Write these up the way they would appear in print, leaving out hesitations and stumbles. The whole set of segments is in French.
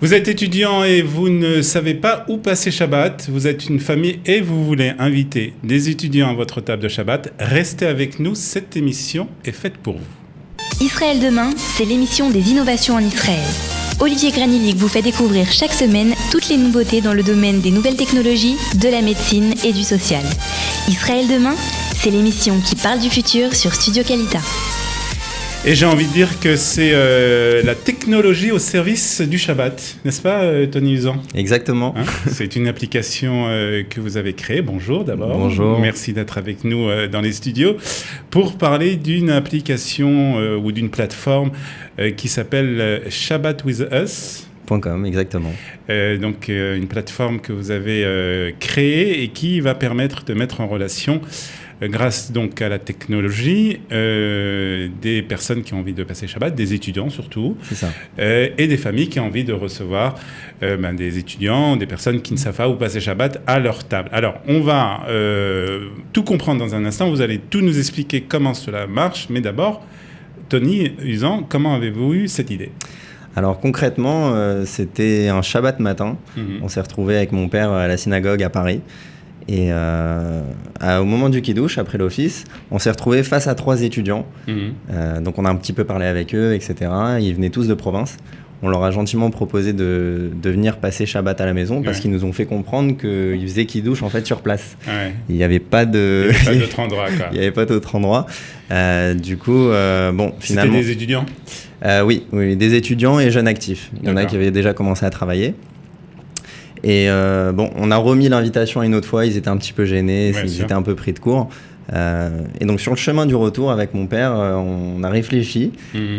Vous êtes étudiant et vous ne savez pas où passer Shabbat. Vous êtes une famille et vous voulez inviter des étudiants à votre table de Shabbat. Restez avec nous, cette émission est faite pour vous. Israël demain, c'est l'émission des innovations en Israël. Olivier Granilic vous fait découvrir chaque semaine toutes les nouveautés dans le domaine des nouvelles technologies, de la médecine et du social. Israël demain, c'est l'émission qui parle du futur sur Studio Kalita. Et j'ai envie de dire que c'est la technologie au service du Shabbat, n'est-ce pas Tony Usan ? Exactement. C'est une application que vous avez créée. Bonjour d'abord. Bonjour. Merci d'être avec nous dans les studios pour parler d'une application ou d'une plateforme qui s'appelle Shabbat with Us. .com, exactement. Donc une plateforme que vous avez créée et qui va permettre de mettre en relation grâce donc à la technologie, des personnes qui ont envie de passer Shabbat, des étudiants surtout, C'est ça. Et des familles qui ont envie de recevoir des étudiants, des personnes qui ne savent pas où passer Shabbat à leur table. Alors, on va tout comprendre dans un instant, vous allez tout nous expliquer comment cela marche, mais d'abord, Tony Usan, comment avez-vous eu cette idée ? Alors concrètement, c'était un Shabbat matin. On s'est retrouvés avec mon père à la synagogue à Paris. Et au moment du kiddush, après l'office, on s'est retrouvés face à 3 étudiants. Donc on a un petit peu parlé avec eux, etc. Ils venaient tous de province. On leur a gentiment proposé de venir passer Shabbat à la maison parce qu'ils nous ont fait comprendre qu'ils faisaient kiddush en fait sur place. Ouais. Il n'y avait pas de... Pas d'autre endroit, quoi. Il n'y avait pas d'autre endroit. Du coup, bon, finalement... C'était des étudiants ? Oui, des étudiants et jeunes actifs. Il y en a qui avaient déjà commencé à travailler. Et bon, on a remis l'invitation une autre fois, ils étaient un petit peu gênés, ils étaient un peu pris de court. Et donc sur le chemin du retour avec mon père, on a réfléchi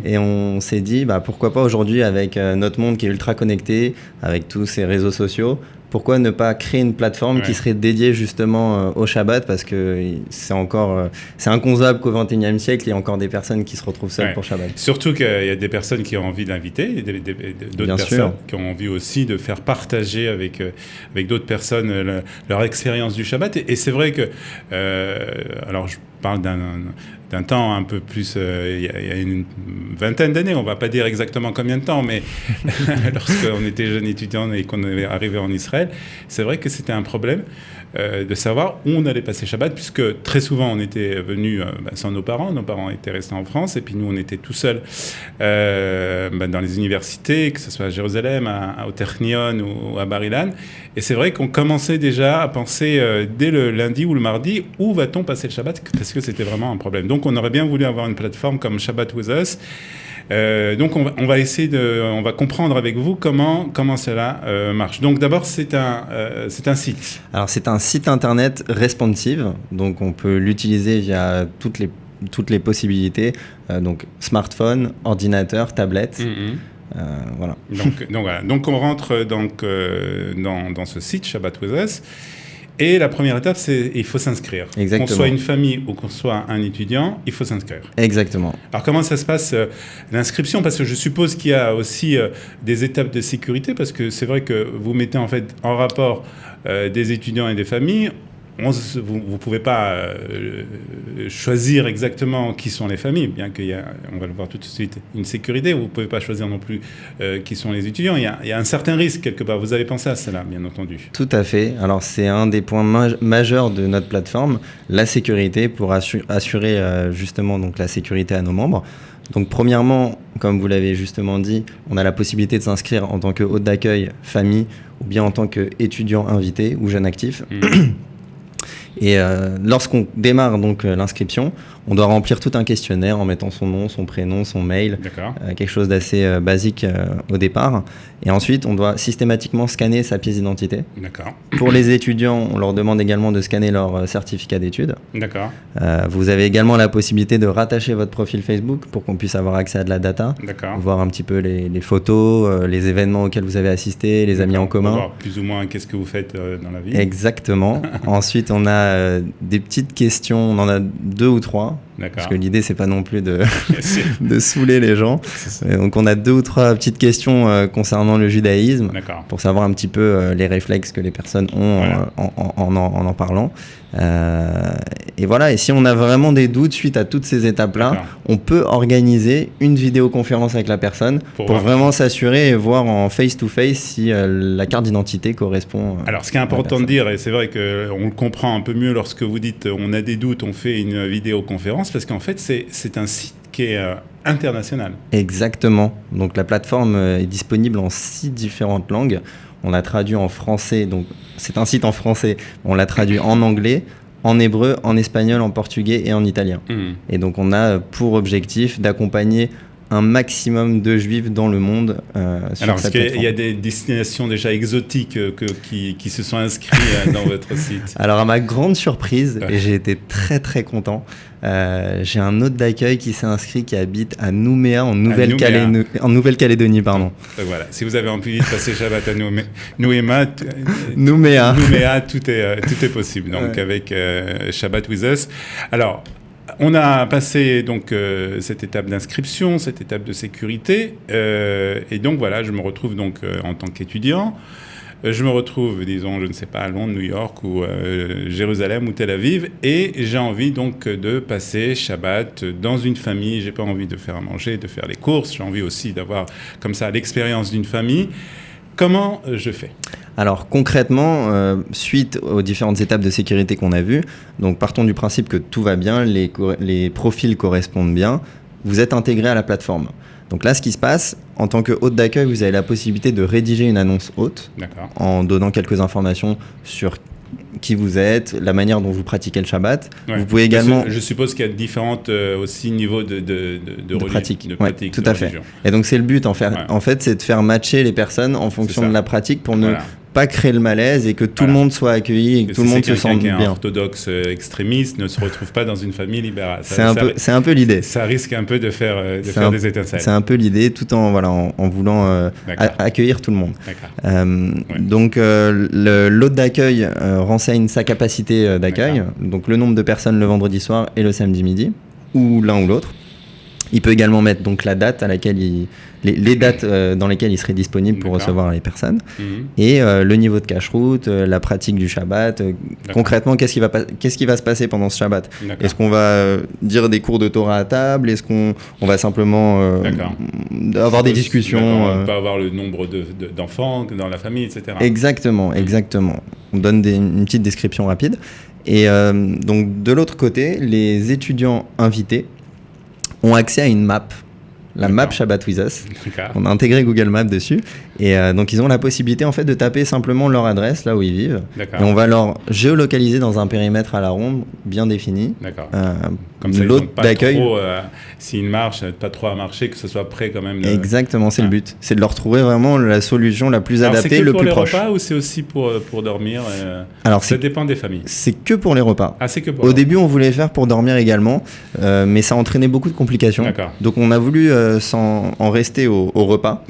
et on s'est dit pourquoi pas aujourd'hui avec notre monde qui est ultra connecté, avec tous ces réseaux sociaux, pourquoi ne pas créer une plateforme qui serait dédiée justement au Shabbat, parce que c'est inconcevable qu'au XXIe siècle, il y ait encore des personnes qui se retrouvent seules pour Shabbat. Surtout qu'il y a des personnes qui ont envie d'inviter, et d'autres personnes qui ont envie aussi de faire partager avec d'autres personnes leur expérience du Shabbat. Et c'est vrai que, alors je parle d'un temps un peu plus, il y a une vingtaine d'années, on ne va pas dire exactement combien de temps, mais lorsqu'on était jeune étudiant et qu'on est arrivé en Israël, c'est vrai que c'était un problème de savoir où on allait passer Shabbat, puisque très souvent on était venus sans nos parents étaient restés en France, et puis nous on était tout seuls dans les universités, que ce soit à Jérusalem, au Technion ou à Bar Ilan, et c'est vrai qu'on commençait déjà à penser dès le lundi ou le mardi, où va-t-on passer le Shabbat, parce que c'était vraiment un problème. Donc on aurait bien voulu avoir une plateforme comme Shabbat with Us. Donc on va essayer on va comprendre avec vous comment cela marche. Donc d'abord c'est un site. Alors c'est un site internet responsive, donc on peut l'utiliser via toutes les possibilités, donc smartphone, ordinateur, tablette. Voilà. Donc on rentre dans ce site Shabbat with Us. Et la première étape, c'est il faut s'inscrire. Exactement. Qu'on soit une famille ou qu'on soit un étudiant, il faut s'inscrire. Exactement. Alors comment ça se passe l'inscription ? Parce que je suppose qu'il y a aussi des étapes de sécurité, parce que c'est vrai que vous mettez en fait en rapport des étudiants et des familles. Vous ne pouvez pas choisir exactement qui sont les familles, bien qu'il y a, on va le voir tout de suite, une sécurité. Vous ne pouvez pas choisir non plus qui sont les étudiants. Il y a un certain risque quelque part. Vous avez pensé à cela, bien entendu. Tout à fait. Alors c'est un des points majeurs de notre plateforme, la sécurité, pour assurer justement donc, la sécurité à nos membres. Donc premièrement, comme vous l'avez justement dit, on a la possibilité de s'inscrire en tant que hôte d'accueil, famille, ou bien en tant qu'étudiant invité ou jeune actif. Et lorsqu'on démarre donc l'inscription, on doit remplir tout un questionnaire en mettant son nom, son prénom, son mail, quelque chose d'assez basique au départ. Et ensuite, on doit systématiquement scanner sa pièce d'identité. D'accord. Pour les étudiants, on leur demande également de scanner leur certificat d'études. D'accord. Vous avez également la possibilité de rattacher votre profil Facebook pour qu'on puisse avoir accès à de la data. D'accord. Voir un petit peu les photos, les événements auxquels vous avez assisté, les amis en commun. Voir plus ou moins qu'est-ce que vous faites dans la vie. Exactement. Ensuite, on a des petites questions, on en a 2 ou 3 Parce que l'idée, c'est pas non plus de saouler les gens. Donc, on a 2 ou 3 petites questions concernant le judaïsme pour savoir un petit peu les réflexes que les personnes ont en parlant. Et voilà, et si on a vraiment des doutes suite à toutes ces étapes-là, on peut organiser une vidéoconférence avec la personne pour vraiment s'assurer et voir en face-to-face si la carte d'identité correspond. Alors, ce qui est important de dire, et c'est vrai qu'on le comprend un peu mieux lorsque vous dites on a des doutes, on fait une vidéoconférence, parce qu'en fait, c'est un site qui est international. Exactement. Donc, la plateforme est disponible en 6 différentes langues. On l'a traduit en français, donc c'est un site en français. On l'a traduit en anglais, en hébreu, en espagnol, en portugais et en italien. Et donc on a pour objectif d'accompagner un maximum de juifs dans le monde sur Alors, cette est-ce plateforme. qu'il y a des destinations déjà exotiques qui se sont inscrits dans votre site? Alors, à ma grande surprise, et j'ai été très très content, j'ai un hôte d'accueil qui s'est inscrit, qui habite à Nouméa, en Nouvelle-Calédonie. Pardon. Voilà, si vous avez envie de passer Shabbat à Nouméa, tout est possible, donc avec Shabbat with Us. Alors, on a passé donc cette étape d'inscription, cette étape de sécurité, et donc voilà, je me retrouve donc en tant qu'étudiant. Je me retrouve, disons, je ne sais pas, à Londres, New York ou Jérusalem ou Tel Aviv, et j'ai envie donc de passer Shabbat dans une famille. J'ai pas envie de faire à manger, de faire les courses. J'ai envie aussi d'avoir comme ça l'expérience d'une famille. Comment je fais ? Alors concrètement, suite aux différentes étapes de sécurité qu'on a vues, donc partons du principe que tout va bien, les profils correspondent bien, vous êtes intégré à la plateforme. Donc là, ce qui se passe, en tant que hôte d'accueil, vous avez la possibilité de rédiger une annonce hôte en donnant quelques informations sur qui vous êtes, la manière dont vous pratiquez le Shabbat. Vous pouvez également... Je suppose qu'il y a différents aussi niveaux de pratique. Tout à fait. Et donc c'est le but en fait, c'est de faire matcher les personnes en fonction de la pratique pour ne pas créer le malaise et que tout le monde soit accueilli et que tout le monde se sente bien. Un orthodoxe extrémiste ne se retrouve pas dans une famille libérale. C'est un peu l'idée. Ça risque un peu de faire des étincelles. C'est un peu l'idée, tout en voulant accueillir tout le monde. Donc l'hôte d'accueil renseigne sa capacité d'accueil, donc le nombre de personnes le vendredi soir et le samedi midi, ou l'un ou l'autre. Il peut également mettre donc la date à laquelle les dates dans lesquelles il serait disponible pour recevoir les personnes, et le niveau de cache-route, la pratique du Shabbat. Concrètement, qu'est-ce qui va se passer pendant ce Shabbat ? Est-ce qu'on va dire des cours de Torah à table ? Est-ce qu'on va simplement avoir des discussions On peut avoir le nombre d'enfants dans la famille, etc. Exactement. On donne une petite description rapide. Et donc de l'autre côté, les étudiants invités ont accès à une map, la map Shabbat with Us. On a intégré Google Maps dessus. Et donc, ils ont la possibilité, en fait, de taper simplement leur adresse, là où ils vivent. Et on va leur géolocaliser dans un périmètre à la ronde bien défini. Comme ça, l'autre d'accueil. S'ils marchent, pas trop à marcher, que ce soit prêt quand même. Exactement, c'est le but. C'est de leur trouver vraiment la solution la plus adaptée, le plus proche. C'est que pour les repas ou c'est aussi pour dormir Alors, ça dépend des familles. C'est que pour les repas. C'est que pour Au début, on voulait faire pour dormir également, mais ça entraînait beaucoup de complications. Donc, on a voulu en rester au repas.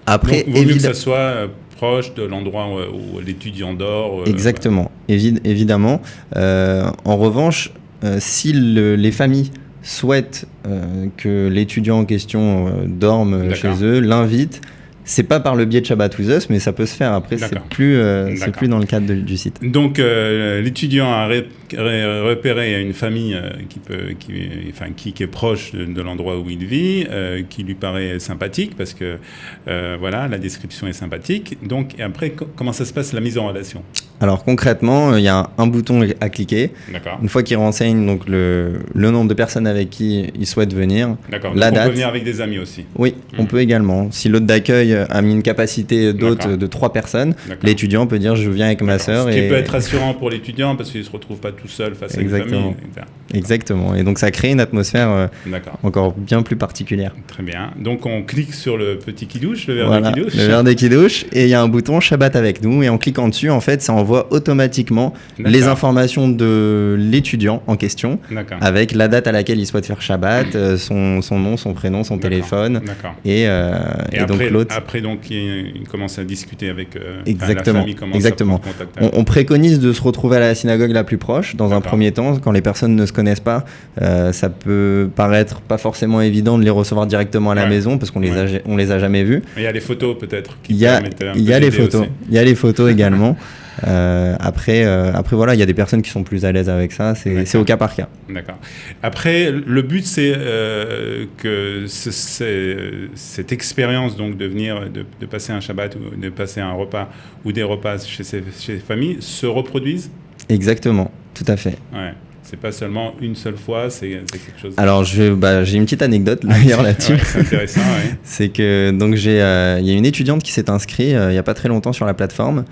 Après, donc, vaut mieux que ça soit proche de l'endroit où l'étudiant dort. Exactement, évidemment. En revanche, si les familles souhaitent que l'étudiant en question dorme chez eux, l'invite. C'est pas par le biais de Shabbat with Us, mais ça peut se faire. Après, c'est plus dans le cadre du site. Donc, l'étudiant a repéré une famille qui est proche de l'endroit où il vit, qui lui paraît sympathique, parce que la description est sympathique. Donc, et après, comment ça se passe, la mise en relation ? Alors, concrètement, il y a un bouton à cliquer. Une fois qu'il renseigne donc, le nombre de personnes avec qui il souhaite venir, la date. On peut venir avec des amis aussi. Oui, on peut également. Si l'hôte d'accueil a mis une capacité d'hôte de 3 personnes, l'étudiant peut dire je viens avec ma sœur. Ce qui peut être rassurant pour l'étudiant parce qu'il ne se retrouve pas tout seul face à une famille. Exactement. Et donc ça crée une atmosphère encore bien plus particulière. Très bien. Donc on clique sur le petit kidouche, le verre des kidouches. Le verre des kidouches, et il y a un bouton Shabbat avec nous. Et en cliquant dessus, en fait, ça envoie automatiquement les informations de l'étudiant en question, avec la date à laquelle il souhaite faire Shabbat, son nom, son prénom, son téléphone. Et après, donc l'autre. Après, donc, il commence à discuter avec Exactement. la famille. On préconise de se retrouver à la synagogue la plus proche. approche dans un premier temps. Quand les personnes ne se connaissent pas, ça peut paraître pas forcément évident de les recevoir directement à la maison parce qu'on les a jamais vus. Il y a les photos peut-être qui permettent un peu d'aider aussi. Il y a les photos également. Après voilà, il y a des personnes qui sont plus à l'aise avec ça, c'est au cas par cas. D'accord. Après, le but c'est que cette expérience donc de venir, de passer un Shabbat ou de passer un repas ou des repas chez les familles se reproduisent. Exactement, tout à fait. Ouais. C'est pas seulement une seule fois, c'est quelque chose. Alors j'ai une petite anecdote d'ailleurs là-dessus. C'est intéressant. Ouais. C'est que donc il y a une étudiante qui s'est inscrite il y a pas très longtemps sur la plateforme.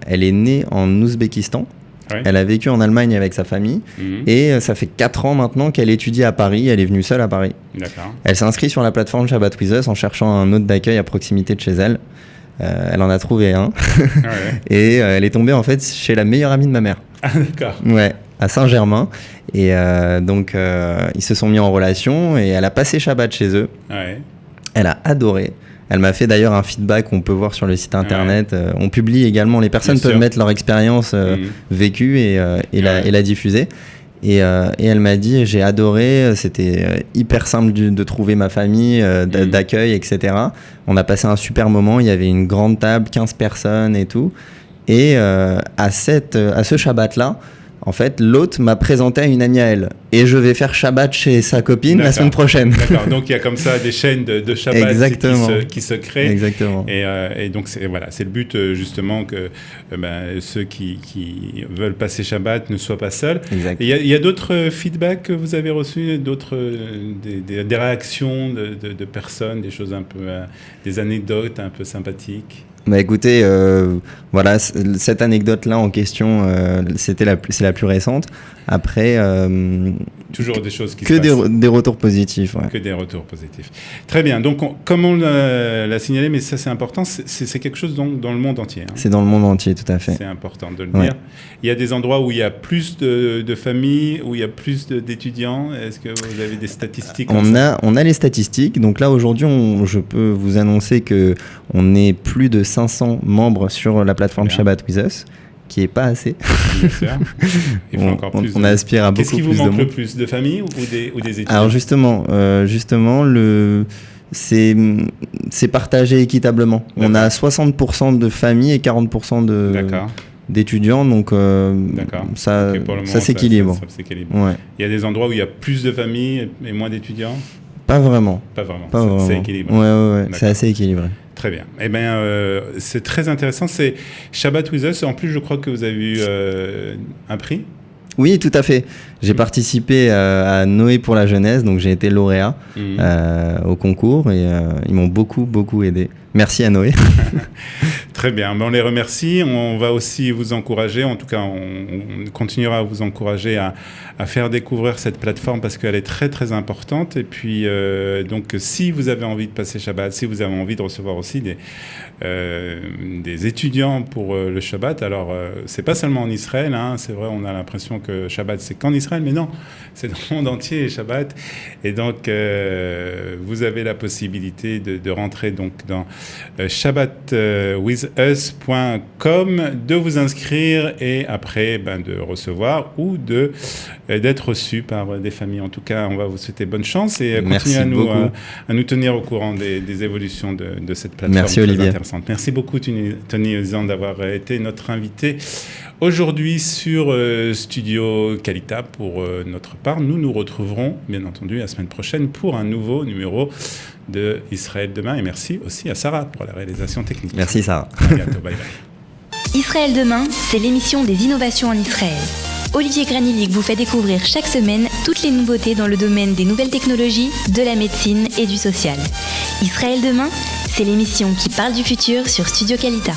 Elle est née en Ouzbékistan. Ouais. Elle a vécu en Allemagne avec sa famille et ça fait 4 ans maintenant qu'elle étudie à Paris. Elle est venue seule à Paris. D'accord. Elle s'est inscrite sur la plateforme Shabbat With Us en cherchant un hôte d'accueil à proximité de chez elle. Elle en a trouvé un et elle est tombée en fait chez la meilleure amie de ma mère. Ah d'accord. Ouais, à Saint-Germain. Et donc ils se sont mis en relation et elle a passé Shabbat chez eux. Ouais. Elle a adoré. Elle m'a fait d'ailleurs un feedback qu'on peut voir sur le site internet. On publie également, les personnes peuvent mettre leur expérience vécue et la diffuser. Et elle m'a dit, j'ai adoré, c'était hyper simple de trouver ma famille, d'accueil, etc. On a passé un super moment, il y avait une grande table, 15 personnes et tout. Et à ce Shabbat-là, en fait, l'hôte m'a présenté à une amie à elle. Et je vais faire Shabbat chez sa copine la semaine prochaine. D'accord, donc il y a comme ça des chaînes de Shabbat qui se créent. Exactement. Et donc c'est le but justement que ceux qui veulent passer Shabbat ne soient pas seuls. Il y a d'autres feedbacks que vous avez reçus, des réactions de personnes, des choses un peu, des anecdotes un peu sympathiques? Bah écoutez, voilà, cette anecdote-là en question, c'est la plus récente. Après, toujours des choses qui se passent. Des retours positifs. Ouais. Que des retours positifs. Très bien. Donc, comme on l'a signalé, mais ça c'est important, c'est quelque chose dans le monde entier. Hein. C'est dans le monde entier, tout à fait. C'est important de le dire. Il y a des endroits où il y a plus de familles, où il y a plus d'étudiants. Est-ce que vous avez des statistiques? On a les statistiques. Donc là, aujourd'hui, je peux vous annoncer qu'on est plus de 500 membres sur la plateforme Shabbat With Us, qui n'est pas assez. Bien sûr. Il faut encore plus. On aspire à beaucoup plus de monde. Qu'est-ce qui vous manque le plus, de familles ou des étudiants? Alors justement, c'est partagé équitablement. D'accord. On a 60% de familles et 40% d'étudiants, donc ça s'équilibre. Ça s'équilibre. Ouais. Il y a des endroits où il y a plus de familles et moins d'étudiants? Pas vraiment. C'est équilibré. Ouais, c'est assez équilibré. Très bien. Eh bien, c'est très intéressant. C'est Shabbat With Us. En plus, je crois que vous avez eu un prix. Oui, tout à fait. J'ai participé à Noé pour la jeunesse, donc j'ai été lauréat au concours et ils m'ont beaucoup aidé. Merci à Noé. Très bien, on les remercie. On va aussi vous encourager, en tout cas on continuera à vous encourager à faire découvrir cette plateforme parce qu'elle est très très importante. Et puis donc si vous avez envie de passer Shabbat, si vous avez envie de recevoir aussi des étudiants pour le Shabbat, alors c'est pas seulement en Israël, hein, c'est vrai, on a l'impression que Shabbat c'est qu'en Israël, mais non, c'est dans le monde entier Shabbat. Et donc vous avez la possibilité de rentrer donc dans shabbatwithus.com, de vous inscrire et après de recevoir ou d'être reçu par des familles. En tout cas, on va vous souhaiter bonne chance et continuer à nous tenir au courant des évolutions de cette plateforme. Merci Olivier. Intéressante. Merci beaucoup Tony Uzan d'avoir été notre invité aujourd'hui sur Studio Kalita. Pour notre part, nous nous retrouverons bien entendu la semaine prochaine pour un nouveau numéro de Israël Demain. Et merci aussi à Sarah pour la réalisation technique. Merci Sarah. À bientôt, bye bye. Israël Demain, c'est l'émission des innovations en Israël. Olivier Granillic vous fait découvrir chaque semaine toutes les nouveautés dans le domaine des nouvelles technologies, de la médecine et du social. Israël Demain, c'est l'émission qui parle du futur sur Studio Kalita.